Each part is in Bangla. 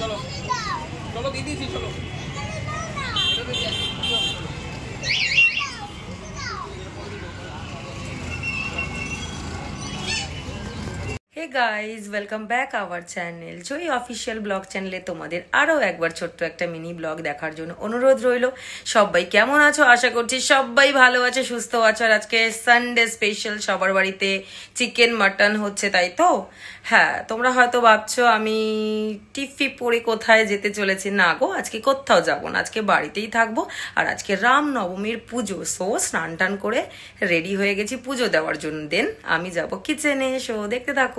চলো চলো দিদি চলো hey guys, welcome back our channel Joyee official vlog চ্যানেলে তোমাদের আরও একবার ছোট্ট একটা মিনি ব্লগ দেখার জন্য অনুরোধ রইল। সবাই কেমন আছো? আশা করছি সবাই ভালো আছে, সুস্থ আছো। আর আজকে সানডে স্পেশাল, সবার বাড়িতে চিকেন মাটন হচ্ছে, তাই তো? হ্যাঁ, তোমরা হয়তো ভাবছো আমি টিফি পরে কোথায় যেতে চলেছি। না গো, আজকে কোথাও যাবো না, আজকে বাড়িতেই থাকবো। আর আজকে রামনবমীর পুজো, সো স্নান টান করে রেডি হয়ে গেছি পুজো দেওয়ার জন্য। দেন আমি যাবো কিচেনে, সো দেখতে থাকো।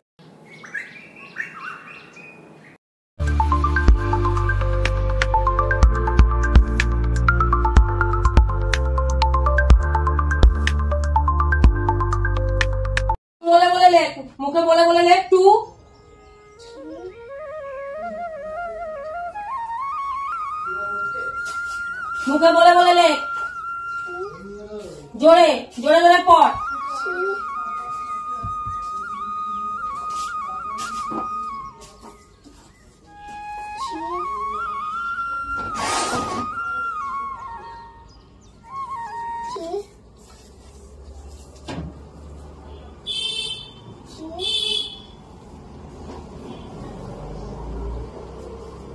মুখে বলে বলে লেখ টু। মুখে বলে বলে লেখ, জোরে জোরে জোরে পড়।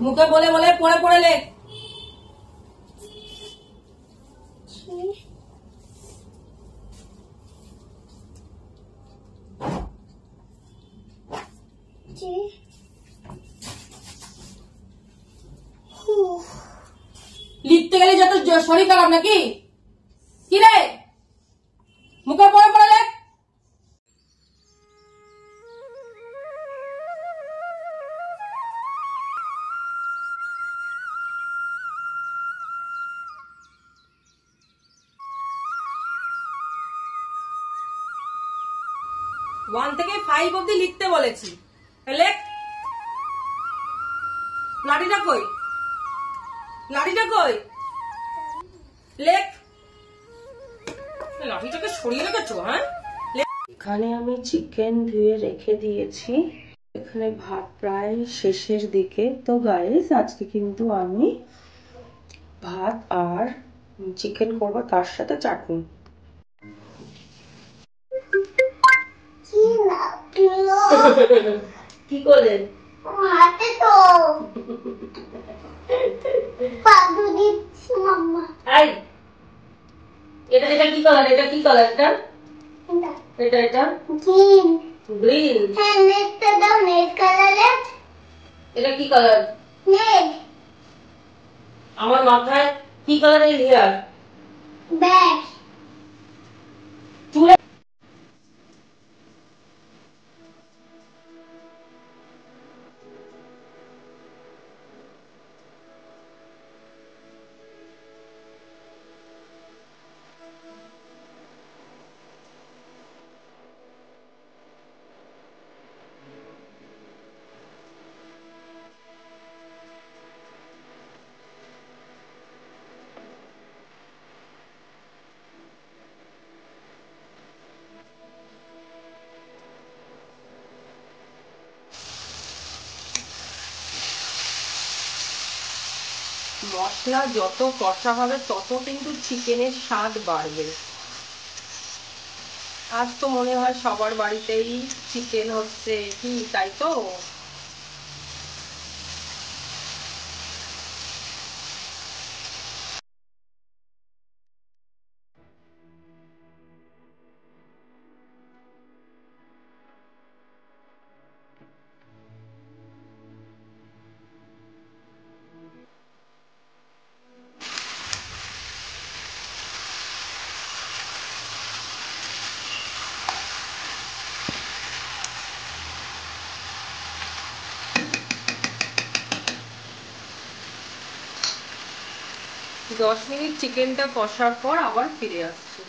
মুখে বলে বলে পড়ে পড়ে লেখ। লিখতে গেলে যত শরীর খারাপ নাকি? কি রে, মুখে পড়ে পড়ে লেখ। ওয়ান থেকে 5 অব্দি লিখতে বলেছি, লেখ। লাঠিটা কই, লাঠিটা কই, লেখ। লাঠিটাকে সরিয়ে রেখেছো? হ্যাঁ, এখানে আমি চিকেন ধুয়ে রেখে দিয়েছি। এখানে ভাত প্রায় শেষের দিকে। তো গাইস, আজকে কিন্তু আমি ভাত আর চিকেন করব, তার সাথে চাটনি। কি করলেন? হাতে তো পাদু দিচ্ছি মাম্মা। আই, এটা এটা কি কালার? এটা কি কালার? এটা এটা গ্রিন। গ্রিন? হ্যাঁ, নেটটা দাও, নেট কালারে। এটা কি কালার? নেট। আমার মাথায় কি কালারের হেয়ার? ব্ল্যাক। চুলে মশলা যত কষা হবে তত কিন্তু চিকেনের স্বাদ বাড়বে। আজ তো মনে হয় সবার বাড়িতেই চিকেন হচ্ছে, কি তাই তো? দশ মিনিট চিকেনটা কষার পর আবার ফিরে আসছি।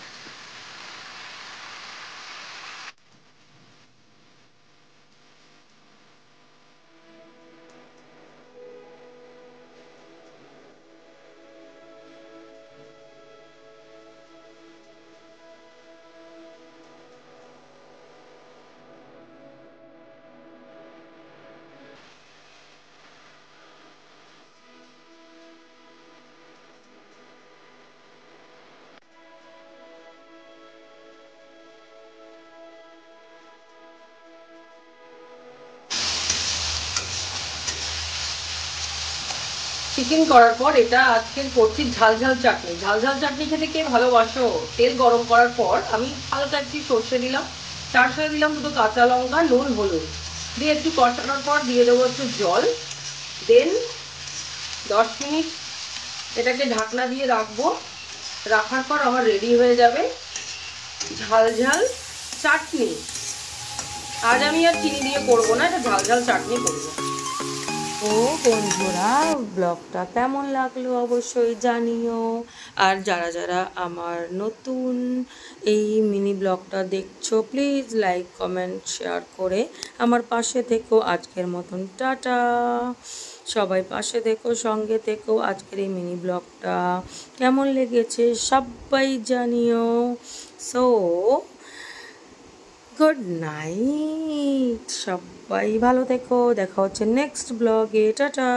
চিকেন করার পর এটা আজকে করছি ঝাল ঝাল চাটনি। ঝাল ঝাল চাটনি খেতে কে ভালোবাসো? তেল গরম করার পর আমি হালকা একটু সর্ষে দিলাম, তার সাথে দিলাম দুটো কাঁচা লঙ্কা, নুন, হলুদ দিয়ে একটু কষানোর পর দিয়ে দেবো একটু জল। দেন 10 মিনিট এটাকে ঢাকনা দিয়ে রাখবো। রাখার পর আমার রেডি হয়ে যাবে ঝাল ঝাল চাটনি। আজ আমি আর চিনি দিয়ে করবো না, এটা ঝাল ঝাল চাটনি করবো। ও বন্ধুরা, ব্লগটা কেমন লাগলো অবশ্যই জানিও। আর যারা যারা আমার নতুন এই মিনি ব্লগটা দেখছো, প্লিজ লাইক কমেন্ট শেয়ার করে আমার পাশে থেকো। আজকের মতন টাটা, সবাই পাশে থেকো, সঙ্গে থেকো। আজকের এই মিনি ব্লগটা কেমন লেগেছে সবাই জানিও। সো গুড নাইট, সবাই ভালো থেকো, দেখা হচ্ছে নেক্সট ব্লগে, টাটা।